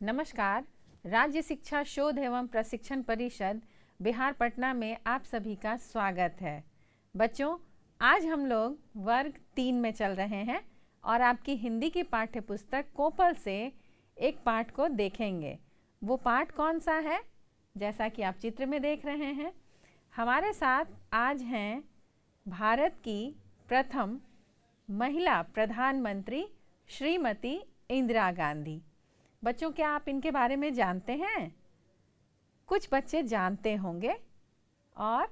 नमस्कार। राज्य शिक्षा शोध एवं प्रशिक्षण परिषद बिहार पटना में आप सभी का स्वागत है। बच्चों, आज हम लोग वर्ग 3 में चल रहे हैं और आपकी हिंदी की पाठ्य पुस्तक कोपल से एक पाठ को देखेंगे। वो पाठ कौन सा है? जैसा कि आप चित्र में देख रहे हैं, हमारे साथ आज हैं भारत की प्रथम महिला प्रधानमंत्री श्रीमती इंदिरा गांधी। बच्चों, क्या आप इनके बारे में जानते हैं? कुछ बच्चे जानते होंगे और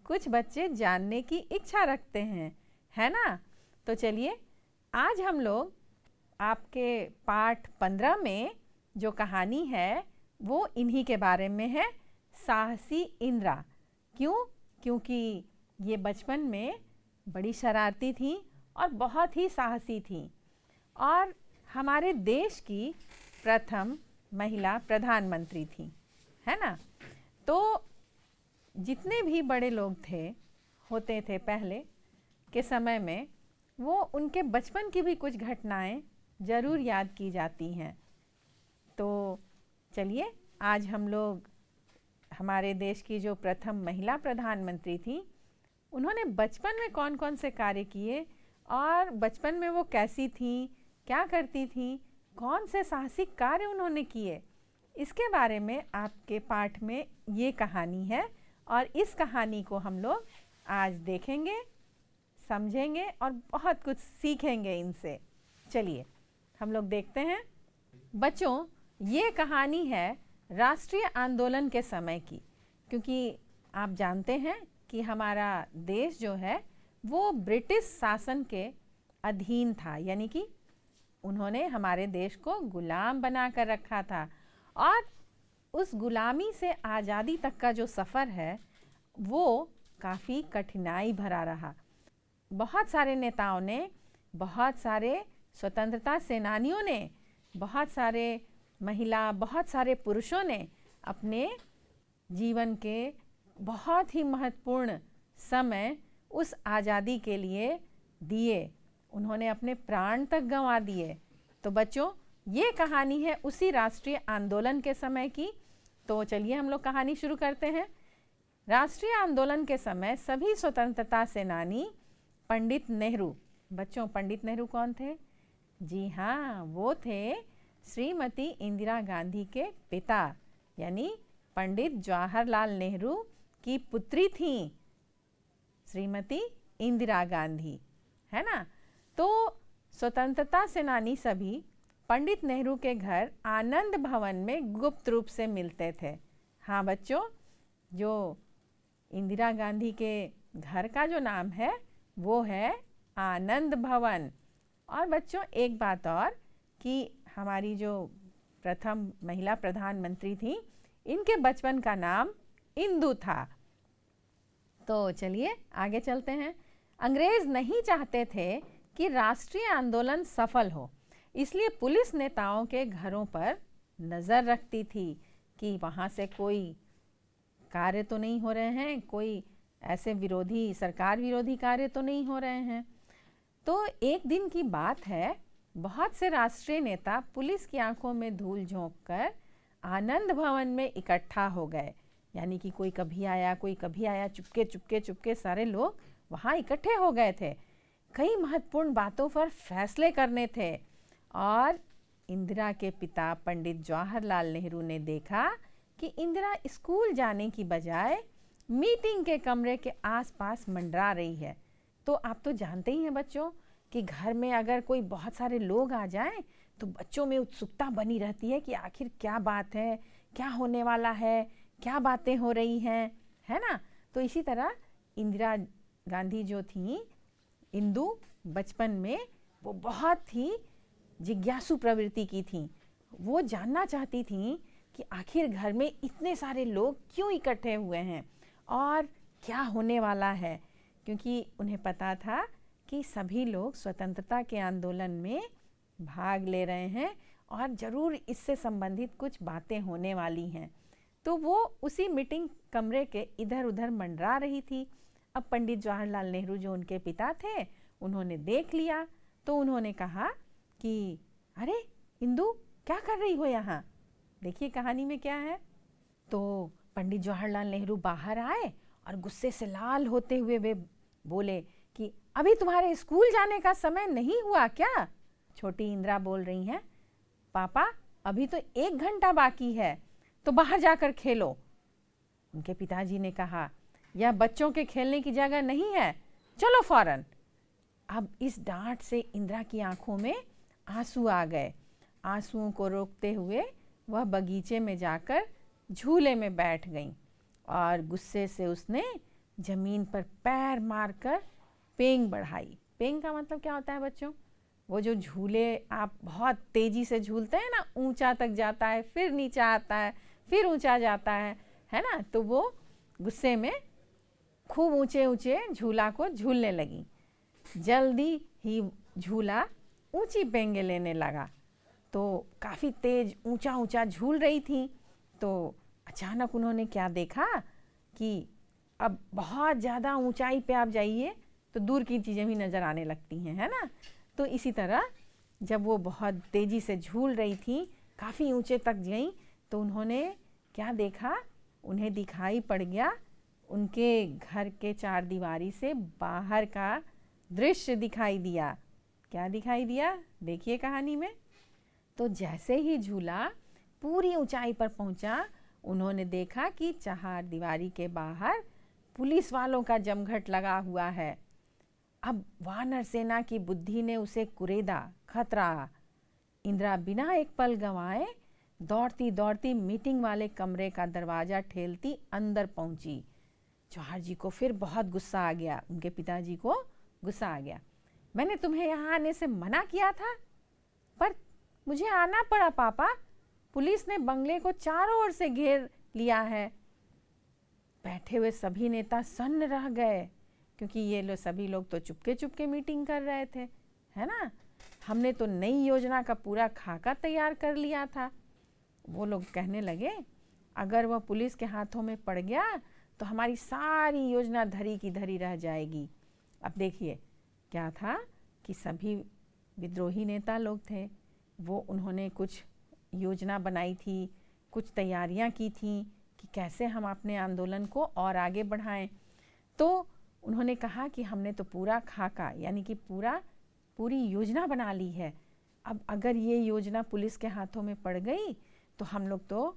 कुछ बच्चे जानने की इच्छा रखते हैं, है ना? तो चलिए, आज हम लोग आपके पाठ 15 में जो कहानी है वो इन्हीं के बारे में है, साहसी इंदिरा। क्यों? क्योंकि ये बचपन में बड़ी शरारती थी और बहुत ही साहसी थी और हमारे देश की प्रथम महिला प्रधानमंत्री थी, है ना? तो जितने भी बड़े लोग होते थे पहले के समय में, वो उनके बचपन की भी कुछ घटनाएं ज़रूर याद की जाती हैं। तो चलिए, आज हम लोग हमारे देश की जो प्रथम महिला प्रधानमंत्री थी, उन्होंने बचपन में कौन कौन से कार्य किए और बचपन में वो कैसी थी, क्या करती थी, कौन से साहसिक कार्य उन्होंने किए, इसके बारे में आपके पाठ में ये कहानी है और इस कहानी को हम लोग आज देखेंगे, समझेंगे और बहुत कुछ सीखेंगे इनसे। चलिए हम लोग देखते हैं। बच्चों, ये कहानी है राष्ट्रीय आंदोलन के समय की, क्योंकि आप जानते हैं कि हमारा देश जो है वो ब्रिटिश शासन के अधीन था, यानी कि उन्होंने हमारे देश को गुलाम बना कर रखा था और उस गुलामी से आज़ादी तक का जो सफ़र है वो काफ़ी कठिनाई भरा रहा। बहुत सारे नेताओं ने, बहुत सारे स्वतंत्रता सेनानियों ने, बहुत सारे महिला, बहुत सारे पुरुषों ने अपने जीवन के बहुत ही महत्वपूर्ण समय उस आज़ादी के लिए दिए। उन्होंने अपने प्राण तक गंवा दिए। तो बच्चों, ये कहानी है उसी राष्ट्रीय आंदोलन के समय की। तो चलिए हम लोग कहानी शुरू करते हैं। राष्ट्रीय आंदोलन के समय सभी स्वतंत्रता सेनानी पंडित नेहरू, बच्चों पंडित नेहरू कौन थे? जी हाँ, वो थे श्रीमती इंदिरा गांधी के पिता, यानी पंडित जवाहरलाल नेहरू की पुत्री थी श्रीमती इंदिरा गांधी, है ना? तो स्वतंत्रता सेनानी सभी पंडित नेहरू के घर आनंद भवन में गुप्त रूप से मिलते थे। हाँ बच्चों, जो इंदिरा गांधी के घर का जो नाम है वो है आनंद भवन। और बच्चों, एक बात और कि हमारी जो प्रथम महिला प्रधानमंत्री थी, इनके बचपन का नाम इंदु था। तो चलिए आगे चलते हैं। अंग्रेज नहीं चाहते थे कि राष्ट्रीय आंदोलन सफल हो, इसलिए पुलिस नेताओं के घरों पर नज़र रखती थी कि वहाँ से कोई कार्य तो नहीं हो रहे हैं, कोई ऐसे विरोधी, सरकार विरोधी कार्य तो नहीं हो रहे हैं। तो एक दिन की बात है, बहुत से राष्ट्रीय नेता पुलिस की आंखों में धूल झोंक कर आनंद भवन में इकट्ठा हो गए। यानी कि कोई कभी आया, कोई कभी आया, चुपके चुपके चुपके सारे लोग वहाँ इकट्ठे हो गए थे। कई महत्वपूर्ण बातों पर फैसले करने थे और इंदिरा के पिता पंडित जवाहरलाल नेहरू ने देखा कि इंदिरा स्कूल जाने की बजाय मीटिंग के कमरे के आसपास मंडरा रही है। तो आप तो जानते ही हैं बच्चों कि घर में अगर कोई बहुत सारे लोग आ जाएं तो बच्चों में उत्सुकता बनी रहती है कि आखिर क्या बात है, क्या होने वाला है, क्या बातें हो रही हैं, है ना? तो इसी तरह इंदिरा गांधी जो थी, इंदु, बचपन में वो बहुत ही जिज्ञासु प्रवृत्ति की थी। वो जानना चाहती थी कि आखिर घर में इतने सारे लोग क्यों इकट्ठे हुए हैं और क्या होने वाला है, क्योंकि उन्हें पता था कि सभी लोग स्वतंत्रता के आंदोलन में भाग ले रहे हैं और ज़रूर इससे संबंधित कुछ बातें होने वाली हैं। तो वो उसी मीटिंग कमरे के इधर उधर मंडरा रही थी। अब पंडित जवाहरलाल नेहरू जो उनके पिता थे, उन्होंने देख लिया तो उन्होंने कहा कि अरे इंदु, क्या कर रही हो यहाँ? देखिए कहानी में क्या है। तो पंडित जवाहरलाल नेहरू बाहर आए और गुस्से से लाल होते हुए वे बोले कि अभी तुम्हारे स्कूल जाने का समय नहीं हुआ क्या? छोटी इंदिरा बोल रही हैं, पापा अभी तो 1 घंटा बाकी है, तो बाहर जाकर खेलो। उनके पिताजी ने कहा, यह बच्चों के खेलने की जगह नहीं है, चलो फौरन। अब इस डांट से इंदिरा की आंखों में आंसू आ गए। आंसुओं को रोकते हुए वह बगीचे में जाकर झूले में बैठ गईं और गुस्से से उसने जमीन पर पैर मारकर पेंग बढ़ाई। पेंग का मतलब क्या होता है बच्चों? वो जो झूले आप बहुत तेजी से झूलते हैं ना, ऊंचा तक जाता है, फिर नीचा आता है, फिर ऊंचा जाता है ना? तो वो गुस्से में खूब ऊंचे ऊंचे झूला को झूलने लगी। जल्दी ही झूला ऊंची पेंगे लेने लगा। तो काफ़ी तेज ऊंचा ऊंचा झूल रही थी। तो अचानक उन्होंने क्या देखा कि अब बहुत ज़्यादा ऊंचाई पे आप जाइए तो दूर की चीज़ें भी नज़र आने लगती हैं, है ना? तो इसी तरह जब वो बहुत तेज़ी से झूल रही थी, काफ़ी ऊंचे तक गई, तो उन्होंने क्या देखा? उन्हें दिखाई पड़ गया उनके घर के 4 दीवारी से बाहर का दृश्य दिखाई दिया। क्या दिखाई दिया? देखिए कहानी में। तो जैसे ही झूला पूरी ऊंचाई पर पहुंचा, उन्होंने देखा कि 4 दीवारी के बाहर पुलिस वालों का जमघट लगा हुआ है। अब वानर सेना की बुद्धि ने उसे कुरेदा, खतरा। इंदिरा बिना एक पल गंवाए दौड़ती दौड़ती मीटिंग वाले कमरे का दरवाजा ठेलती अंदर पहुंची। जवाहर जी को फिर बहुत गुस्सा आ गया, उनके पिताजी को गुस्सा आ गया। मैंने तुम्हें यहाँ आने से मना किया था, पर मुझे आना पड़ा पापा। पुलिस ने बंगले को चारों ओर से घेर लिया है। बैठे हुए सभी नेता सन्न रह गए, क्योंकि ये सभी लोग तो चुपके चुपके मीटिंग कर रहे थे, है ना? हमने तो नई योजना का पूरा खाका तैयार कर लिया था। वो लोग कहने लगे, अगर वह पुलिस के हाथों में पड़ गया तो हमारी सारी योजना धरी की धरी रह जाएगी। अब देखिए क्या था कि सभी विद्रोही नेता लोग थे, वो उन्होंने कुछ योजना बनाई थी, कुछ तैयारियां की थी कि कैसे हम अपने आंदोलन को और आगे बढ़ाएं। तो उन्होंने कहा कि हमने तो पूरा खाका यानी कि पूरी योजना बना ली है। अब अगर ये योजना पुलिस के हाथों में पड़ गई तो हम लोग तो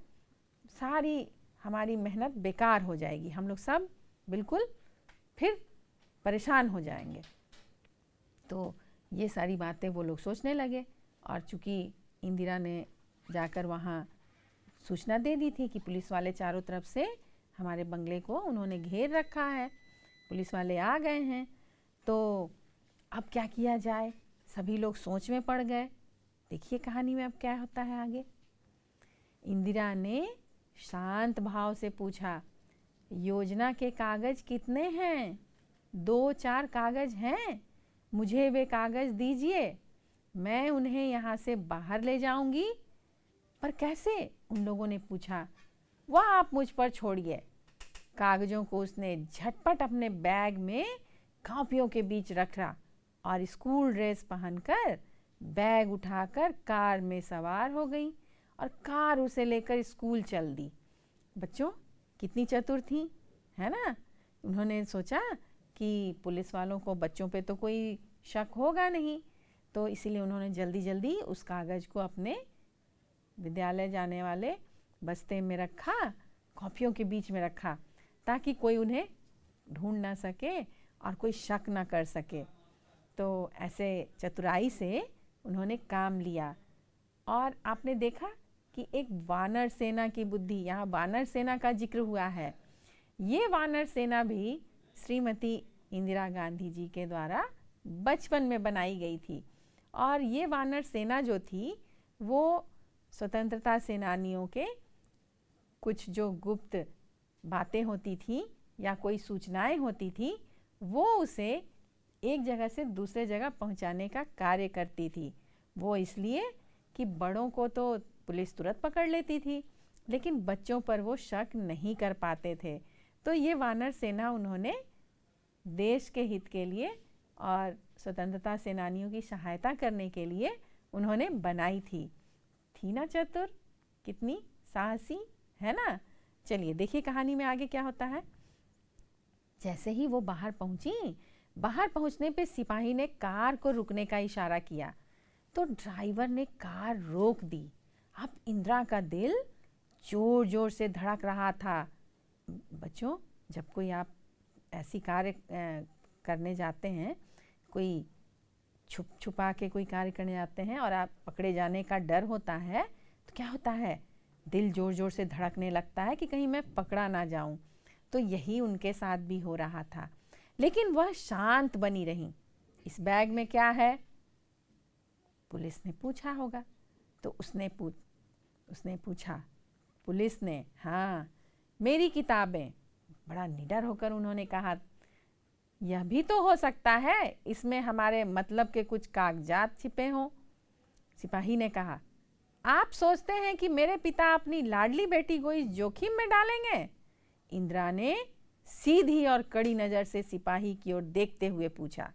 सारी हमारी मेहनत बेकार हो जाएगी, हम लोग सब बिल्कुल फिर परेशान हो जाएंगे। तो ये सारी बातें वो लोग सोचने लगे। और चूँकि इंदिरा ने जाकर वहाँ सूचना दे दी थी कि पुलिस वाले चारों तरफ से हमारे बंगले को उन्होंने घेर रखा है, पुलिस वाले आ गए हैं, तो अब क्या किया जाए? सभी लोग सोच में पड़ गए। देखिए कहानी में अब क्या होता है आगे। इंदिरा ने शांत भाव से पूछा, योजना के कागज कितने हैं? 2-4 कागज हैं, मुझे वे कागज दीजिए, मैं उन्हें यहाँ से बाहर ले जाऊंगी। पर कैसे? उन लोगों ने पूछा। वह आप मुझ पर छोड़िए। कागजों को उसने झटपट अपने बैग में कॉपियों के बीच रखा और स्कूल ड्रेस पहनकर बैग उठाकर कार में सवार हो गई और कार उसे लेकर स्कूल चल दी। बच्चों कितनी चतुर थी, है ना? उन्होंने सोचा कि पुलिस वालों को बच्चों पे तो कोई शक होगा नहीं, तो इसीलिए उन्होंने जल्दी जल्दी उस कागज़ को अपने विद्यालय जाने वाले बस्ते में रखा, कॉपियों के बीच में रखा, ताकि कोई उन्हें ढूंढ ना सके और कोई शक ना कर सके। तो ऐसे चतुराई से उन्होंने काम लिया। और आपने देखा कि एक वानर सेना की बुद्धि, यहाँ वानर सेना का जिक्र हुआ है। ये वानर सेना भी श्रीमती इंदिरा गांधी जी के द्वारा बचपन में बनाई गई थी। और ये वानर सेना जो थी वो स्वतंत्रता सेनानियों के कुछ जो गुप्त बातें होती थी या कोई सूचनाएं होती थी, वो उसे एक जगह से दूसरे जगह पहुंचाने का कार्य करती थी। वो इसलिए कि बड़ों को तो पुलिस तुरंत पकड़ लेती थी, लेकिन बच्चों पर वो शक नहीं कर पाते थे। तो ये वानर सेना उन्होंने देश के हित के लिए और स्वतंत्रता सेनानियों की सहायता करने के लिए उन्होंने बनाई थी। थी ना चतुर? कितनी साहसी, है ना। चलिए देखिए कहानी में आगे क्या होता है। जैसे ही वो बाहर पहुंची, बाहर पहुंचने पे सिपाही ने कार को रुकने का इशारा किया तो ड्राइवर ने कार रोक दी। अब इंदिरा का दिल जोर जोर से धड़क रहा था। बच्चों, जब कोई आप ऐसी कार्य करने जाते हैं, कोई छुपा के कोई कार्य करने जाते हैं और आप पकड़े जाने का डर होता है तो क्या होता है, दिल जोर जोर से धड़कने लगता है कि कहीं मैं पकड़ा ना जाऊं। तो यही उनके साथ भी हो रहा था, लेकिन वह शांत बनी रही। इस बैग में क्या है, पुलिस ने पूछा होगा। तो उसने पूछा, पुलिस ने, हाँ मेरी किताबें। बड़ा निडर होकर उन्होंने कहा, यह भी तो हो सकता है इसमें हमारे मतलब के कुछ कागजात छिपे हों। सिपाही ने कहा, आप सोचते हैं कि मेरे पिता अपनी लाडली बेटी को इस जोखिम में डालेंगे? इंदिरा ने सीधी और कड़ी नजर से सिपाही की ओर देखते हुए पूछा।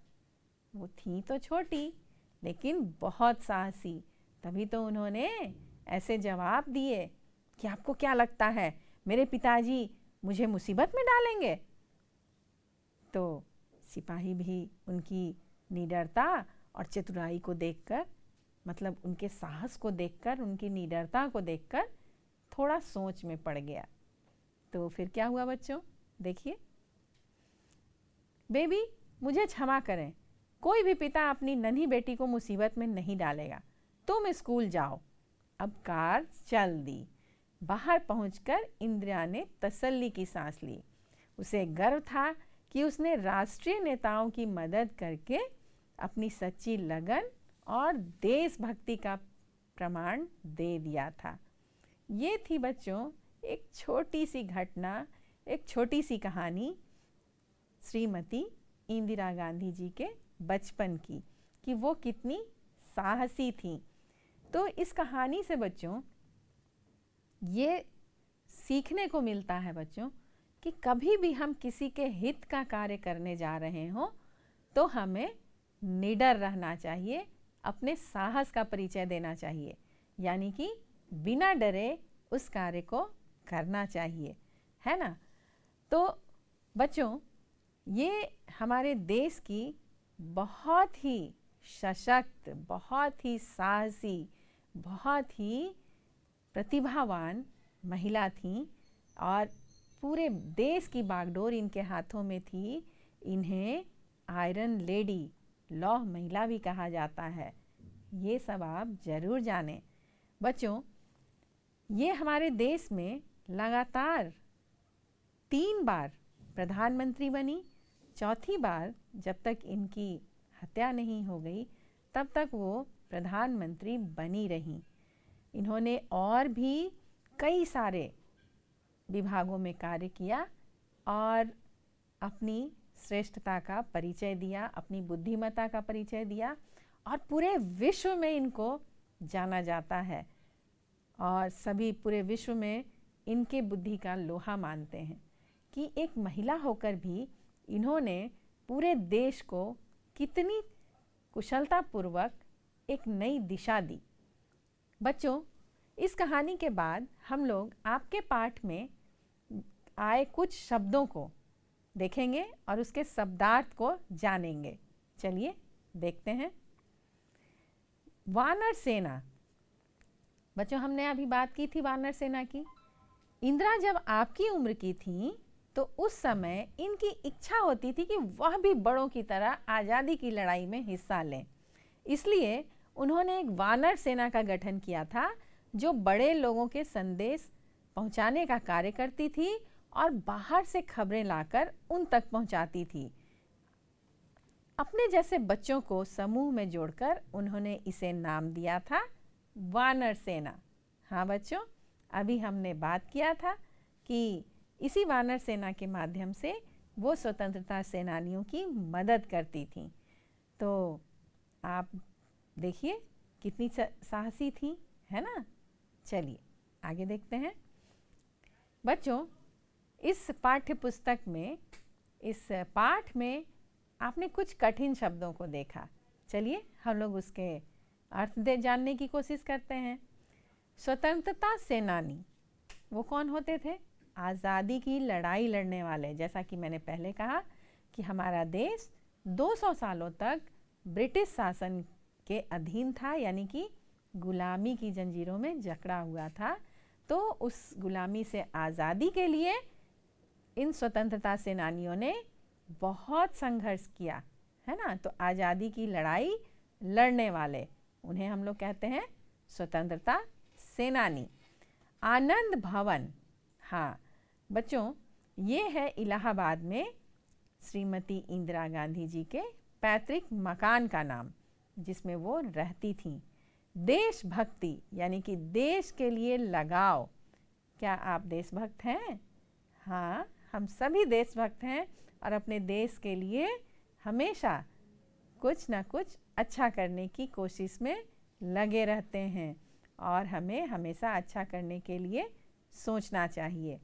वो थी तो छोटी लेकिन बहुत साहसी, तभी तो उन्होंने ऐसे जवाब दिए कि आपको क्या लगता है मेरे पिताजी मुझे मुसीबत में डालेंगे? तो सिपाही भी उनकी निडरता और चतुराई को देखकर, मतलब उनके साहस को देखकर, उनकी निडरता को देखकर थोड़ा सोच में पड़ गया। तो फिर क्या हुआ बच्चों, देखिए। बेबी, मुझे क्षमा करें, कोई भी पिता अपनी नन्ही बेटी को मुसीबत में नहीं डालेगा, तुम स्कूल जाओ। अब कार चल दी। बाहर पहुंचकर इंदिरा ने तसल्ली की सांस ली। उसे गर्व था कि उसने राष्ट्रीय नेताओं की मदद करके अपनी सच्ची लगन और देशभक्ति का प्रमाण दे दिया था। ये थी बच्चों एक छोटी सी घटना, एक छोटी सी कहानी श्रीमती इंदिरा गांधी जी के बचपन की, कि वो कितनी साहसी थी। तो इस कहानी से बच्चों ये सीखने को मिलता है बच्चों कि कभी भी हम किसी के हित का कार्य करने जा रहे हों तो हमें निडर रहना चाहिए, अपने साहस का परिचय देना चाहिए, यानी कि बिना डरे उस कार्य को करना चाहिए, है ना। तो बच्चों, ये हमारे देश की बहुत ही सशक्त, बहुत ही साहसी, बहुत ही प्रतिभावान महिला थी और पूरे देश की बागडोर इनके हाथों में थी। इन्हें आयरन लेडी, लौह महिला भी कहा जाता है। ये सब आप जरूर जानें। बच्चों, ये हमारे देश में लगातार 3 बार प्रधानमंत्री बनी। चौथी बार जब तक इनकी हत्या नहीं हो गई तब तक वो प्रधानमंत्री बनी रहीं। इन्होंने और भी कई सारे विभागों में कार्य किया और अपनी श्रेष्ठता का परिचय दिया, अपनी बुद्धिमत्ता का परिचय दिया और पूरे विश्व में इनको जाना जाता है और सभी पूरे विश्व में इनके बुद्धि का लोहा मानते हैं कि एक महिला होकर भी इन्होंने पूरे देश को कितनी कुशलतापूर्वक एक नई दिशा दी। बच्चों, इस कहानी के बाद हम लोग आपके पाठ में आए कुछ शब्दों को देखेंगे और उसके शब्दार्थ को जानेंगे। चलिए देखते हैं। वानर सेना। बच्चों, हमने अभी बात की थी वानर सेना की। इंदिरा जब आपकी उम्र की थी तो उस समय इनकी इच्छा होती थी कि वह भी बड़ों की तरह आज़ादी की लड़ाई में हिस्सा लें। इसलिए उन्होंने एक वानर सेना का गठन किया था जो बड़े लोगों के संदेश पहुंचाने का कार्य करती थी और बाहर से खबरें लाकर उन तक पहुंचाती थी। अपने जैसे बच्चों को समूह में जोड़कर उन्होंने इसे नाम दिया था वानर सेना। हाँ बच्चों, अभी हमने बात किया था कि इसी वानर सेना के माध्यम से वो स्वतंत्रता सेनानियों की मदद करती थी। तो आप देखिए कितनी साहसी थी, है ना। चलिए आगे देखते हैं। बच्चों, इस पाठ्य पुस्तक में, इस पाठ में आपने कुछ कठिन शब्दों को देखा। चलिए हम लोग उसके अर्थ जानने की कोशिश करते हैं। स्वतंत्रता सेनानी, वो कौन होते थे? आज़ादी की लड़ाई लड़ने वाले। जैसा कि मैंने पहले कहा कि हमारा देश 200 सालों तक ब्रिटिश शासन के अधीन था, यानी कि गुलामी की जंजीरों में जकड़ा हुआ था। तो उस गुलामी से आज़ादी के लिए इन स्वतंत्रता सेनानियों ने बहुत संघर्ष किया, है ना। तो आज़ादी की लड़ाई लड़ने वाले, उन्हें हम लोग कहते हैं स्वतंत्रता सेनानी। आनंद भवन, हाँ बच्चों, ये है इलाहाबाद में श्रीमती इंदिरा गांधी जी के पैतृक मकान का नाम, जिसमें वो रहती थीं। देशभक्ति यानी कि देश के लिए लगाव। क्या आप देशभक्त हैं? हाँ, हम सभी देशभक्त हैं और अपने देश के लिए हमेशा कुछ ना कुछ अच्छा करने की कोशिश में लगे रहते हैं और हमें हमेशा अच्छा करने के लिए सोचना चाहिए।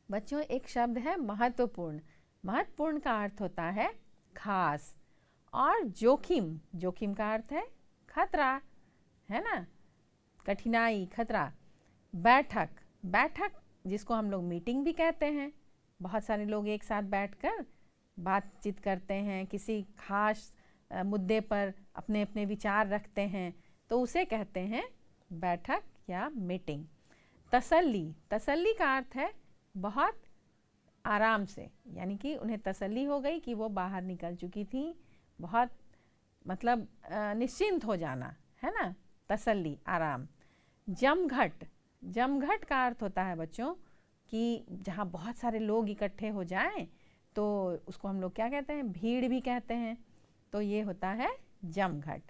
बच्चों, एक शब्द है महत्वपूर्ण। महत्वपूर्ण का अर्थ होता है खास, और जोखिम, जोखिम का अर्थ है खतरा, है ना, कठिनाई, खतरा। बैठक, बैठक जिसको हम लोग मीटिंग भी कहते हैं, बहुत सारे लोग एक साथ बैठकर बातचीत करते हैं, किसी खास मुद्दे पर अपने अपने विचार रखते हैं, तो उसे कहते हैं बैठक या मीटिंग। तसल्ली, तसल्ली का अर्थ है बहुत आराम से, यानी कि उन्हें तसल्ली हो गई कि वो बाहर निकल चुकी थी, बहुत मतलब निश्चिंत हो जाना, है ना, तसल्ली, आराम। जमघट, जमघट का अर्थ होता है बच्चों कि जहाँ बहुत सारे लोग इकट्ठे हो जाएं तो उसको हम लोग क्या कहते हैं? भीड़ भी कहते हैं। तो ये होता है जमघट।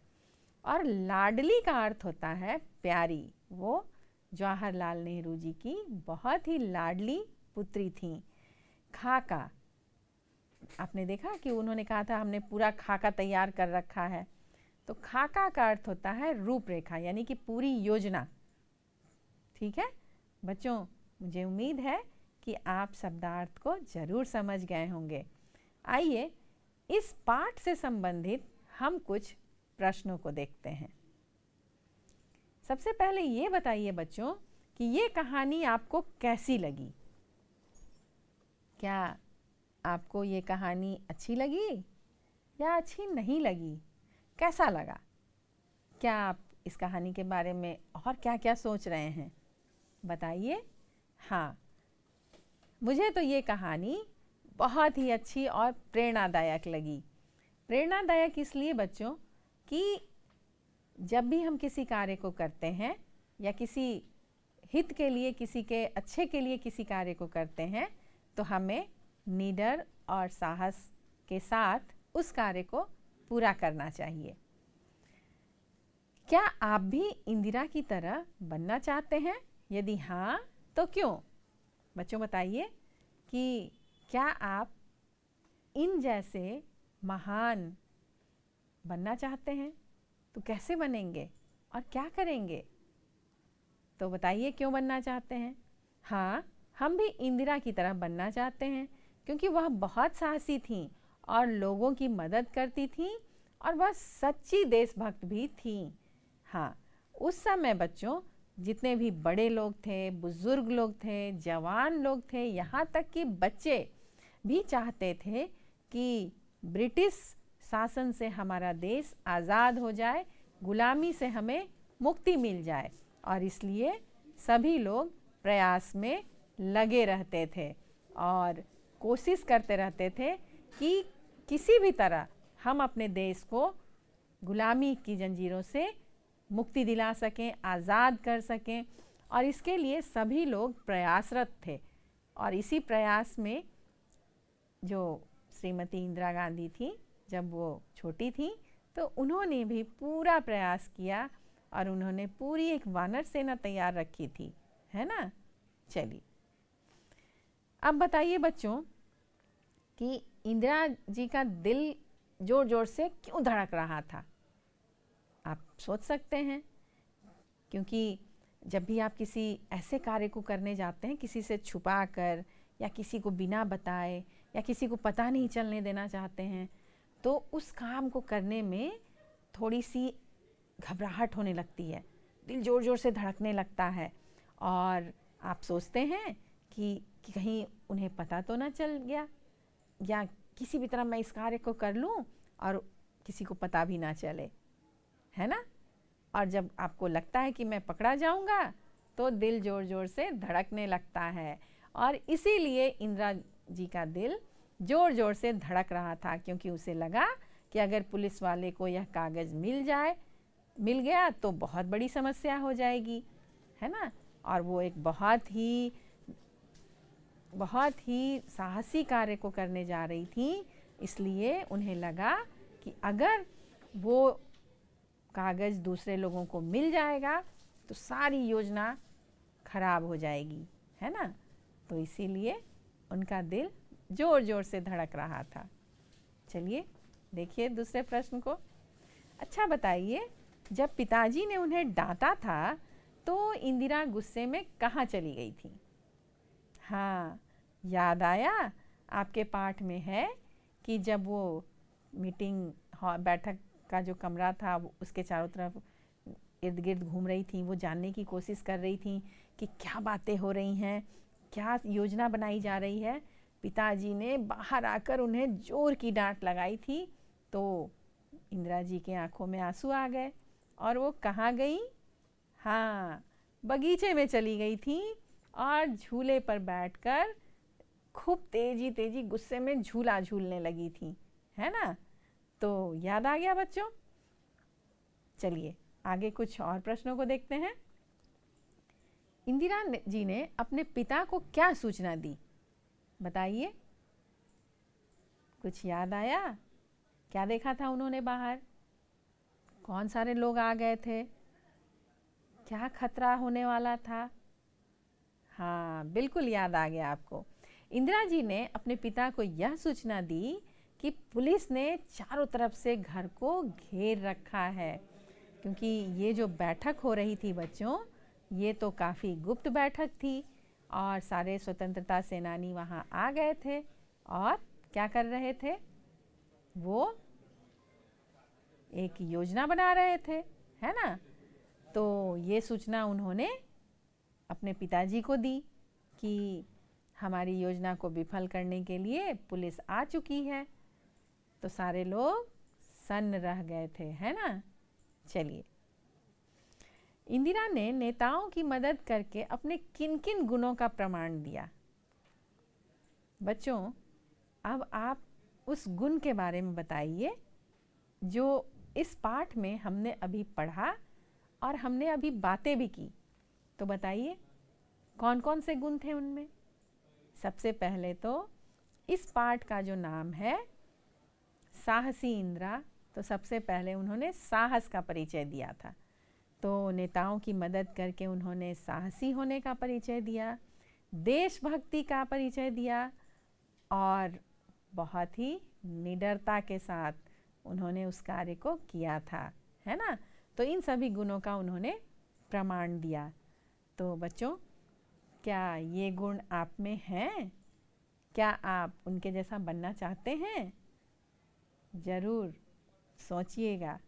और लाडली का अर्थ होता है प्यारी। वो जवाहरलाल नेहरू जी की बहुत ही लाडली पुत्री थी। खाका, आपने देखा कि उन्होंने कहा था हमने पूरा खाका तैयार कर रखा है। तो खाका का अर्थ होता है रूपरेखा, यानी कि पूरी योजना। ठीक है बच्चों, मुझे उम्मीद है कि आप शब्दार्थ को जरूर समझ गए होंगे। आइए इस पाठ से संबंधित हम कुछ प्रश्नों को देखते हैं। सबसे पहले ये बताइए बच्चों कि ये कहानी आपको कैसी लगी? क्या आपको ये कहानी अच्छी लगी या अच्छी नहीं लगी? कैसा लगा? क्या आप इस कहानी के बारे में और क्या क्या सोच रहे हैं? बताइए। हाँ, मुझे तो ये कहानी बहुत ही अच्छी और प्रेरणादायक लगी। प्रेरणादायक इसलिए बच्चों कि जब भी हम किसी कार्य को करते हैं या किसी हित के लिए, किसी के अच्छे के लिए किसी कार्य को करते हैं, तो हमें निडर और साहस के साथ उस कार्य को पूरा करना चाहिए। क्या आप भी इंदिरा की तरह बनना चाहते हैं? यदि हाँ, तो क्यों? बच्चों बताइए कि क्या आप इन जैसे महान बनना चाहते हैं? तो कैसे बनेंगे और क्या करेंगे? तो बताइए क्यों बनना चाहते हैं? हाँ, हम भी इंदिरा की तरह बनना चाहते हैं क्योंकि वह बहुत साहसी थीं और लोगों की मदद करती थीं और वह सच्ची देशभक्त भी थीं। हाँ, उस समय बच्चों जितने भी बड़े लोग थे, बुजुर्ग लोग थे, जवान लोग थे, यहाँ तक कि बच्चे भी चाहते थे कि ब्रिटिश शासन से हमारा देश आज़ाद हो जाए, गुलामी से हमें मुक्ति मिल जाए, और इसलिए सभी लोग प्रयास में लगे रहते थे और कोशिश करते रहते थे कि किसी भी तरह हम अपने देश को गुलामी की जंजीरों से मुक्ति दिला सकें, आज़ाद कर सकें, और इसके लिए सभी लोग प्रयासरत थे। और इसी प्रयास में जो श्रीमती इंदिरा गांधी थी, जब वो छोटी थी तो उन्होंने भी पूरा प्रयास किया और उन्होंने पूरी एक वानर सेना तैयार रखी थी, है ना। चलिए अब बताइए बच्चों कि इंदिरा जी का दिल जोर जोर से क्यों धड़क रहा था? आप सोच सकते हैं, क्योंकि जब भी आप किसी ऐसे कार्य को करने जाते हैं, किसी से छुपा कर या किसी को बिना बताए या किसी को पता नहीं चलने देना चाहते हैं, तो उस काम को करने में थोड़ी सी घबराहट होने लगती है, दिल जोर जोर से धड़कने लगता है और आप सोचते हैं कि कहीं उन्हें पता तो ना चल गया, या किसी भी तरह मैं इस कार्य को कर लूं और किसी को पता भी ना चले, है ना। और जब आपको लगता है कि मैं पकड़ा जाऊंगा तो दिल जोर जोर से धड़कने लगता है, और इसीलिए इंदिरा जी का दिल जोर जोर से धड़क रहा था, क्योंकि उसे लगा कि अगर पुलिस वाले को यह कागज़ मिल गया तो बहुत बड़ी समस्या हो जाएगी, है ना। और वो एक बहुत ही साहसी कार्य को करने जा रही थी, इसलिए उन्हें लगा कि अगर वो कागज़ दूसरे लोगों को मिल जाएगा तो सारी योजना खराब हो जाएगी, है ना। तो इसीलिए उनका दिल जोर जोर से धड़क रहा था। चलिए देखिए दूसरे प्रश्न को। अच्छा बताइए, जब पिताजी ने उन्हें डांटा था तो इंदिरा गुस्से में कहाँ चली गई थी? हाँ, याद आया? आपके पाठ में है कि जब वो बैठक का जो कमरा था उसके चारों तरफ इर्द गिर्द घूम रही थी, वो जानने की कोशिश कर रही थी कि क्या बातें हो रही हैं, क्या योजना बनाई जा रही है। पिताजी ने बाहर आकर उन्हें जोर की डांट लगाई थी, तो इंदिरा जी के आंखों में आंसू आ गए और वो कहाँ गई? हाँ, बगीचे में चली गई थी और झूले पर बैठकर खूब तेजी गुस्से में झूला झूलने लगी थी, है ना। तो याद आ गया बच्चों। चलिए आगे कुछ और प्रश्नों को देखते हैं। इंदिरा जी ने अपने पिता को क्या सूचना दी? बताइए, कुछ याद आया? क्या देखा था उन्होंने बाहर? कौन सारे लोग आ गए थे? क्या खतरा होने वाला था? हाँ, बिल्कुल याद आ गया आपको। इंदिरा जी ने अपने पिता को यह सूचना दी कि पुलिस ने चारों तरफ से घर को घेर रखा है, क्योंकि ये जो बैठक हो रही थी बच्चों, ये तो काफ़ी गुप्त बैठक थी और सारे स्वतंत्रता सेनानी वहाँ आ गए थे और क्या कर रहे थे? वो एक योजना बना रहे थे, है ना। तो ये सूचना उन्होंने अपने पिताजी को दी कि हमारी योजना को विफल करने के लिए पुलिस आ चुकी है। तो सारे लोग सन्न रह गए थे, है ना। चलिए, इंदिरा ने नेताओं की मदद करके अपने किन किन गुणों का प्रमाण दिया? बच्चों, अब आप उस गुण के बारे में बताइए जो इस पाठ में हमने अभी पढ़ा और हमने अभी बातें भी की। तो बताइए कौन कौन से गुण थे उनमें? सबसे पहले तो इस पाठ का जो नाम है साहसी इंदिरा, तो सबसे पहले उन्होंने साहस का परिचय दिया था। तो नेताओं की मदद करके उन्होंने साहसी होने का परिचय दिया, देशभक्ति का परिचय दिया और बहुत ही निडरता के साथ उन्होंने उस कार्य को किया था, है ना। तो इन सभी गुणों का उन्होंने प्रमाण दिया। तो बच्चों, क्या ये गुण आप में हैं? क्या आप उनके जैसा बनना चाहते हैं? ज़रूर सोचिएगा।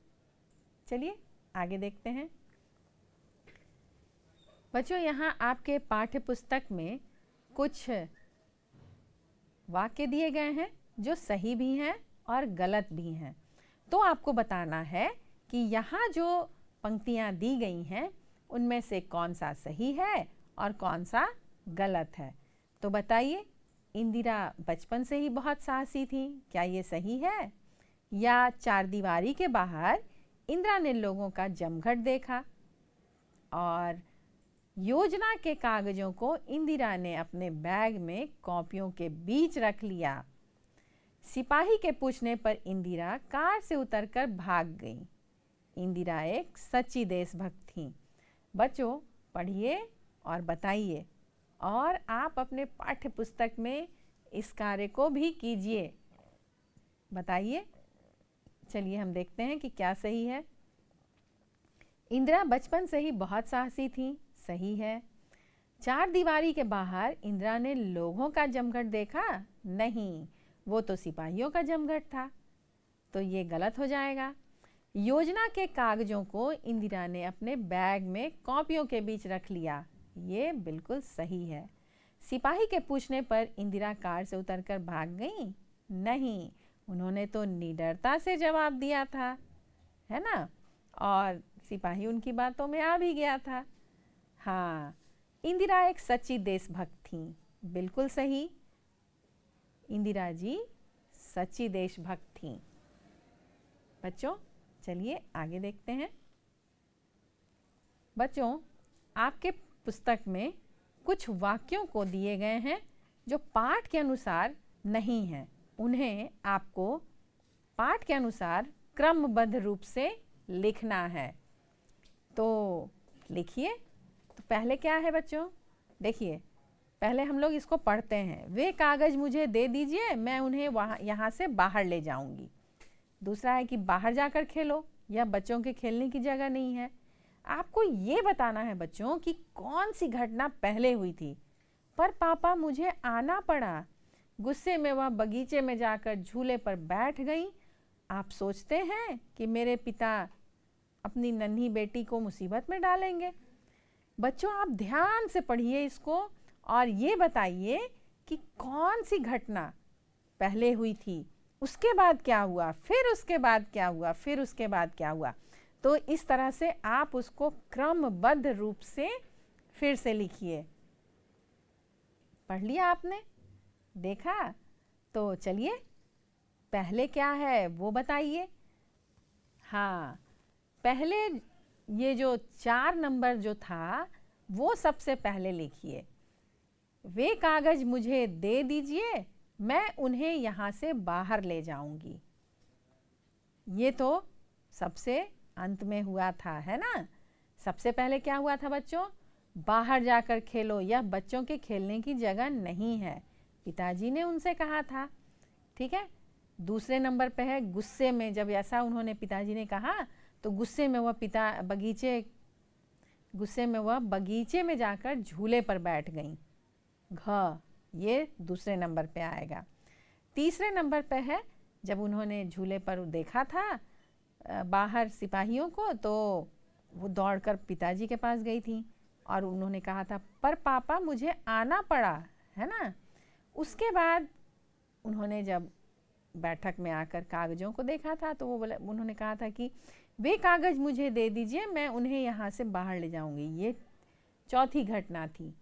चलिए आगे देखते हैं। बच्चों, यहाँ आपके पाठ्य पुस्तक में कुछ वाक्य दिए गए हैं जो सही भी हैं और गलत भी हैं। तो आपको बताना है कि यहाँ जो पंक्तियाँ दी गई हैं उनमें से कौन सा सही है और कौन सा गलत है। तो बताइए, इंदिरा बचपन से ही बहुत साहसी थी, क्या ये सही है? या चारदीवारी के बाहर इंदिरा ने लोगों का जमघट देखा और योजना के कागजों को इंदिरा ने अपने बैग में कॉपियों के बीच रख लिया। सिपाही के पूछने पर इंदिरा कार से उतरकर भाग गई। इंदिरा एक सच्ची देशभक्त थी। बच्चों, पढ़िए और बताइए, और आप अपने पाठ्य पुस्तक में इस कार्य को भी कीजिए। बताइए। चलिए हम देखते हैं कि क्या सही है। इंदिरा बचपन से ही बहुत साहसी थी, सही है। चारदीवारी के बाहर इंदिरा ने लोगों का जमघट देखा? नहीं, वो तो सिपाहियों का जमघट था, तो ये गलत हो जाएगा। योजना के कागजों को इंदिरा ने अपने बैग में कॉपियों के बीच रख लिया, ये बिल्कुल सही है। सिपाही के पूछने पर इंदिरा कार से उतरकर भाग गई? नहीं, उन्होंने तो निडरता से जवाब दिया था, है ना, और सिपाही उनकी बातों में आ भी गया था। हाँ, इंदिरा एक सच्ची देशभक्त थी। बिल्कुल सही, इंदिरा जी सच्ची देशभक्त थी। बच्चों चलिए आगे देखते हैं। बच्चों, आपके पुस्तक में कुछ वाक्यों को दिए गए हैं जो पाठ के अनुसार नहीं हैं। उन्हें आपको पाठ के अनुसार क्रमबद्ध रूप से लिखना है। तो लिखिए। तो पहले क्या है बच्चों? देखिए, पहले हम लोग इसको पढ़ते हैं। वे कागज़ मुझे दे दीजिए, मैं उन्हें यहाँ से बाहर ले जाऊंगी। दूसरा है कि बाहर जाकर खेलो, यह बच्चों के खेलने की जगह नहीं है। आपको ये बताना है बच्चों कि कौन सी घटना पहले हुई थी। पर पापा मुझे आना पड़ा। गुस्से में वह बगीचे में जाकर झूले पर बैठ गई। आप सोचते हैं कि मेरे पिता अपनी नन्ही बेटी को मुसीबत में डालेंगे? बच्चों आप ध्यान से पढ़िए इसको और ये बताइए कि कौन सी घटना पहले हुई थी, उसके बाद क्या हुआ, फिर उसके बाद क्या हुआ, फिर उसके बाद क्या हुआ। तो इस तरह से आप उसको क्रमबद्ध रूप से फिर से लिखिए। पढ़ लिया आपने? देखा? तो चलिए पहले क्या है वो बताइए। हाँ, पहले ये जो 4 नंबर जो था वो सबसे पहले लिखिए। वे कागज़ मुझे दे दीजिए, मैं उन्हें यहाँ से बाहर ले जाऊंगी। ये तो सबसे अंत में हुआ था, है ना। सबसे पहले क्या हुआ था बच्चों? बाहर जाकर खेलो, यह बच्चों के खेलने की जगह नहीं है, पिताजी ने उनसे कहा था। ठीक है। दूसरे नंबर पे है गुस्से में। जब ऐसा उन्होंने पिताजी ने कहा तो गुस्से में वह बगीचे में जाकर झूले पर बैठ गईं। घ, ये दूसरे नंबर पे आएगा। तीसरे नंबर पे है जब उन्होंने झूले पर देखा था बाहर सिपाहियों को, तो वो दौड़कर पिताजी के पास गई थी और उन्होंने कहा था पर पापा मुझे आना पड़ा, है ना। उसके बाद उन्होंने जब बैठक में आकर कागज़ों को देखा था तो उन्होंने कहा था कि वे कागज़ मुझे दे दीजिए, मैं उन्हें यहाँ से बाहर ले जाऊंगी। ये चौथी घटना थी।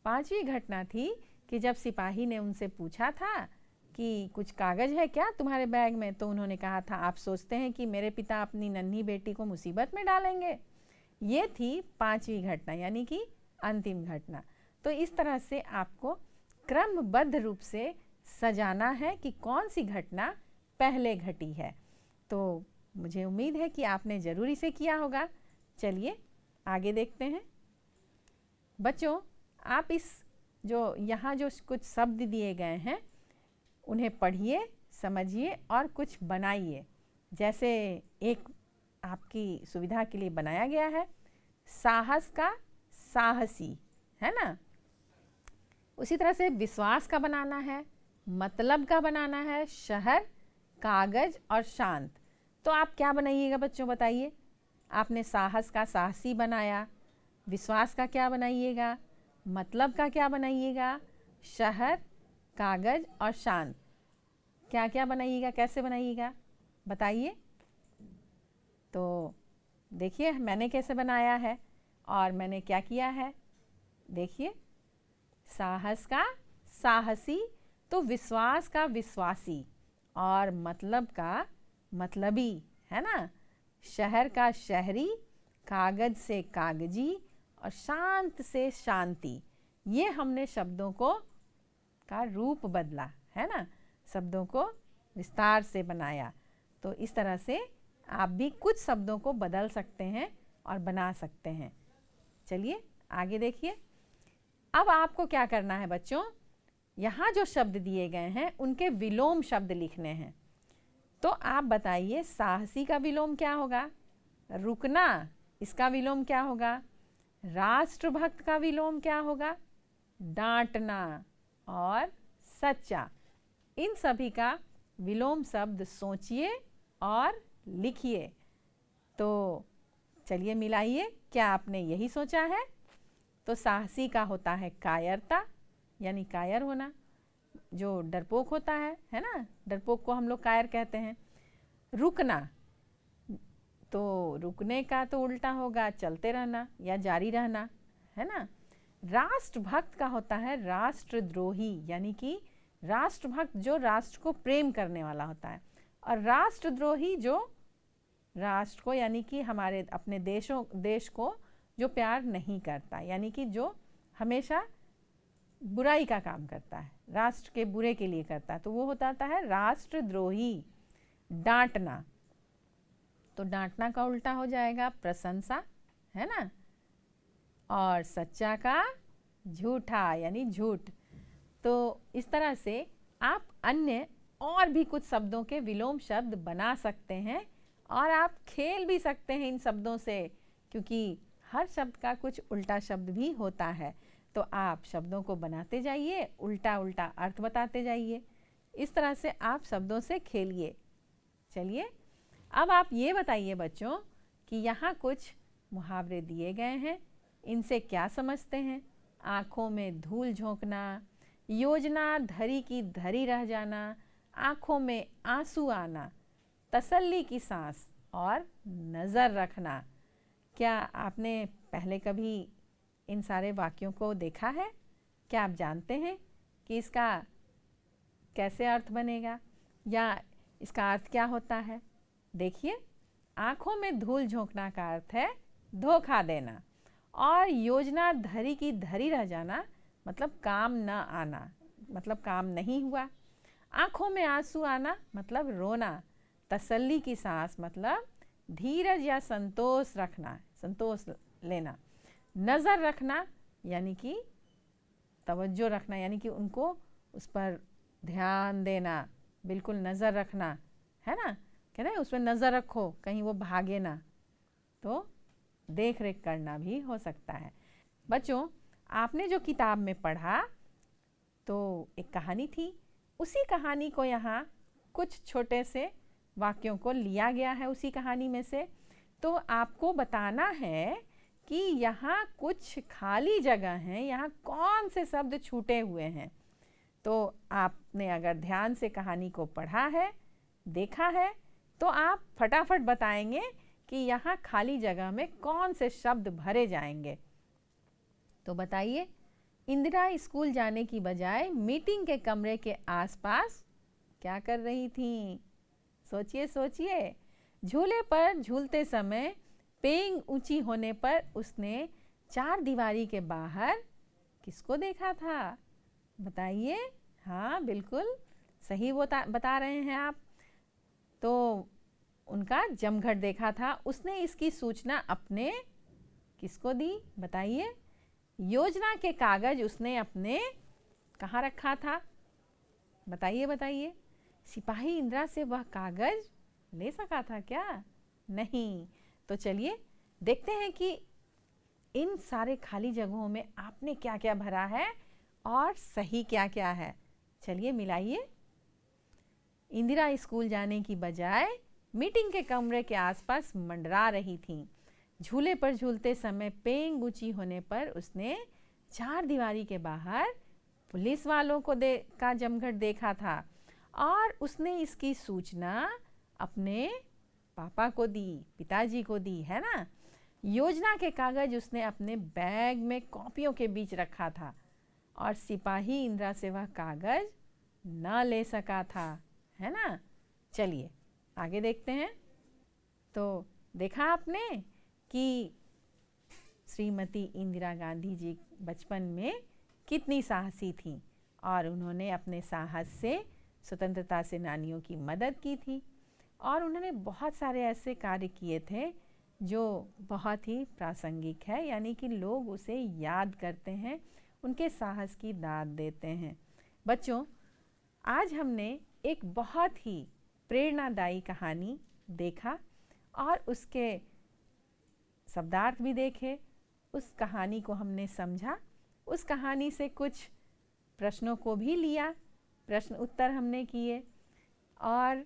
पांचवी घटना थी कि जब सिपाही ने उनसे पूछा था कि कुछ कागज़ है क्या तुम्हारे बैग में, तो उन्होंने कहा था आप सोचते हैं कि मेरे पिता अपनी नन्ही बेटी को मुसीबत में डालेंगे। ये थी पांचवी घटना, यानी कि अंतिम घटना। तो इस तरह से आपको क्रमबद्ध रूप से सजाना है कि कौन सी घटना पहले घटी है। तो मुझे उम्मीद है कि आपने ज़रूर इसे किया होगा। चलिए आगे देखते हैं। बच्चों आप इस जो यहाँ जो कुछ शब्द दिए गए हैं उन्हें पढ़िए, समझिए और कुछ बनाइए। जैसे एक आपकी सुविधा के लिए बनाया गया है, साहस का साहसी, है ना। उसी तरह से विश्वास का बनाना है, मतलब का बनाना है, शहर, कागज और शांत। तो आप क्या बनाइएगा बच्चों बताइए। आपने साहस का साहसी बनाया, विश्वास का क्या बनाइएगा, मतलब का क्या बनाइएगा, शहर, कागज और शांत। क्या क्या बनाइएगा, कैसे बनाइएगा बताइए। तो देखिए मैंने कैसे बनाया है और मैंने क्या किया है। देखिए, साहस का साहसी, तो विश्वास का विश्वासी और मतलब का मतलबी, है ना। शहर का शहरी, कागज से कागजी और शांत से शांति। ये हमने शब्दों को का रूप बदला, है ना, शब्दों को विस्तार से बनाया। तो इस तरह से आप भी कुछ शब्दों को बदल सकते हैं और बना सकते हैं। चलिए आगे देखिए। अब आपको क्या करना है बच्चों, यहाँ जो शब्द दिए गए हैं उनके विलोम शब्द लिखने हैं। तो आप बताइए साहसी का विलोम क्या होगा, रुकना, इसका विलोम क्या होगा, राष्ट्रभक्त का विलोम क्या होगा, डांटना और सच्चा। इन सभी का विलोम शब्द सोचिए और लिखिए। तो चलिए मिलाइए, क्या आपने यही सोचा है? तो साहसी का होता है कायरता, यानी कायर होना, जो डरपोक होता है ना, डरपोक को हम लोग कायर कहते हैं। रुकना, तो रुकने का तो उल्टा होगा चलते रहना या जारी रहना, है ना। राष्ट्रभक्त का होता है राष्ट्रद्रोही, यानी कि राष्ट्रभक्त जो राष्ट्र को प्रेम करने वाला होता है, और राष्ट्रद्रोही जो राष्ट्र को यानी कि हमारे अपने देश को जो प्यार नहीं करता, यानी कि जो हमेशा बुराई का काम करता है, राष्ट्र के बुरे के लिए करता है, तो वो होता है राष्ट्रद्रोही। डांटना, तो डांटना का उल्टा हो जाएगा प्रशंसा, है ना। और सच्चा का झूठा, यानी झूठ। तो इस तरह से आप अन्य और भी कुछ शब्दों के विलोम शब्द बना सकते हैं, और आप खेल भी सकते हैं इन शब्दों से, क्योंकि हर शब्द का कुछ उल्टा शब्द भी होता है। तो आप शब्दों को बनाते जाइए, उल्टा उल्टा अर्थ बताते जाइए। इस तरह से आप शब्दों से खेलिए। चलिए, अब आप ये बताइए बच्चों कि यहाँ कुछ मुहावरे दिए गए हैं, इनसे क्या समझते हैं। आँखों में धूल झोंकना, योजना धरी की धरी रह जाना, आँखों में आंसू आना, तसल्ली की सांस और नज़र रखना। क्या आपने पहले कभी इन सारे वाक्यों को देखा है? क्या आप जानते हैं कि इसका कैसे अर्थ बनेगा या इसका अर्थ क्या होता है? देखिए, आँखों में धूल झोंकना का अर्थ है धोखा देना, और योजना धरी की धरी रह जाना मतलब काम न आना, मतलब काम नहीं हुआ। आँखों में आंसू आना मतलब रोना। तसल्ली की सांस मतलब धीरज या संतोष रखना, संतोष लेना। नज़र रखना यानी कि तवज्जो रखना, यानी कि उनको उस पर ध्यान देना, बिल्कुल नज़र रखना, है ना। कहते हैं उस पर नज़र रखो कहीं वो भागे ना, तो देख रेख करना भी हो सकता है। बच्चों, आपने जो किताब में पढ़ा तो एक कहानी थी, उसी कहानी को यहाँ कुछ छोटे से वाक्यों को लिया गया है उसी कहानी में से। तो आपको बताना है कि यहाँ कुछ खाली जगह हैं, यहाँ कौन से शब्द छूटे हुए हैं। तो आपने अगर ध्यान से कहानी को पढ़ा है, देखा है, तो आप फटाफट बताएंगे कि यहाँ खाली जगह में कौन से शब्द भरे जाएंगे। तो बताइए, इंदिरा स्कूल जाने की बजाय मीटिंग के कमरे के आसपास क्या कर रही थी? सोचिए सोचिए। झूले पर झूलते समय पेंग ऊंची होने पर उसने चार दीवारी के बाहर किसको देखा था? बताइए। हाँ, बिल्कुल सही बता रहे हैं आप। तो उनका जमघट देखा था। उसने इसकी सूचना अपने किसको दी? बताइए। योजना के कागज उसने अपने कहाँ रखा था? बताइए बताइए। सिपाही इंदिरा से वह कागज ले सका था क्या? नहीं। तो चलिए देखते हैं कि इन सारे खाली जगहों में आपने क्या क्या भरा है और सही क्या क्या है। चलिए मिलाइए। इंदिरा स्कूल जाने की बजाय मीटिंग के कमरे के आसपास मंडरा रही थी। झूले पर झूलते समय पेंग ऊंची होने पर उसने चार दीवारी के बाहर पुलिस वालों को का जमघट देखा था और उसने इसकी सूचना अपने पापा को दी, पिताजी को दी, है ना। योजना के कागज उसने अपने बैग में कॉपियों के बीच रखा था और सिपाही इंदिरा से वह कागज न ले सका था, है ना। चलिए आगे देखते हैं। तो देखा आपने कि श्रीमती इंदिरा गांधी जी बचपन में कितनी साहसी थीं और उन्होंने अपने साहस से स्वतंत्रता सेनानियों की मदद की थी और उन्होंने बहुत सारे ऐसे कार्य किए थे जो बहुत ही प्रासंगिक है, यानी कि लोग उसे याद करते हैं, उनके साहस की दाद देते हैं। बच्चों, आज हमने एक बहुत ही प्रेरणादायी कहानी देखा और उसके शब्दार्थ भी देखे, उस कहानी को हमने समझा, उस कहानी से कुछ प्रश्नों को भी लिया, प्रश्न उत्तर हमने किए और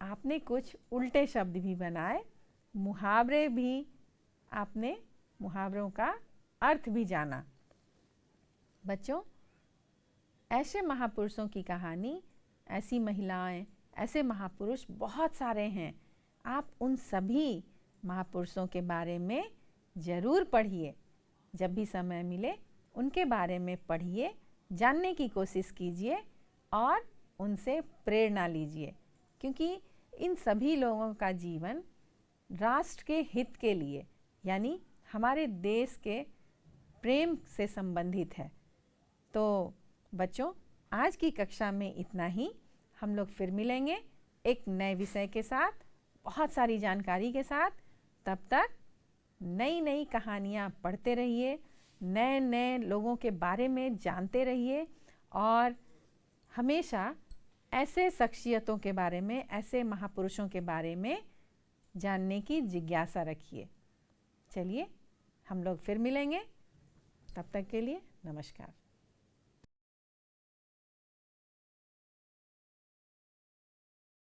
आपने कुछ उल्टे शब्द भी बनाए, मुहावरे भी आपने, मुहावरों का अर्थ भी जाना। बच्चों, ऐसे महापुरुषों की कहानी, ऐसी महिलाएं, ऐसे महापुरुष बहुत सारे हैं। आप उन सभी महापुरुषों के बारे में ज़रूर पढ़िए। जब भी समय मिले उनके बारे में पढ़िए, जानने की कोशिश कीजिए और उनसे प्रेरणा लीजिए, क्योंकि इन सभी लोगों का जीवन राष्ट्र के हित के लिए, यानी हमारे देश के प्रेम से संबंधित है। तो बच्चों, आज की कक्षा में इतना ही। हम लोग फिर मिलेंगे एक नए विषय के साथ, बहुत सारी जानकारी के साथ। तब तक नई नई कहानियाँ पढ़ते रहिए, नए नए लोगों के बारे में जानते रहिए और हमेशा ऐसे शख्सियतों के बारे में, ऐसे महापुरुषों के बारे में जानने की जिज्ञासा रखिए। चलिए, हम लोग फिर मिलेंगे। तब तक के लिए नमस्कार।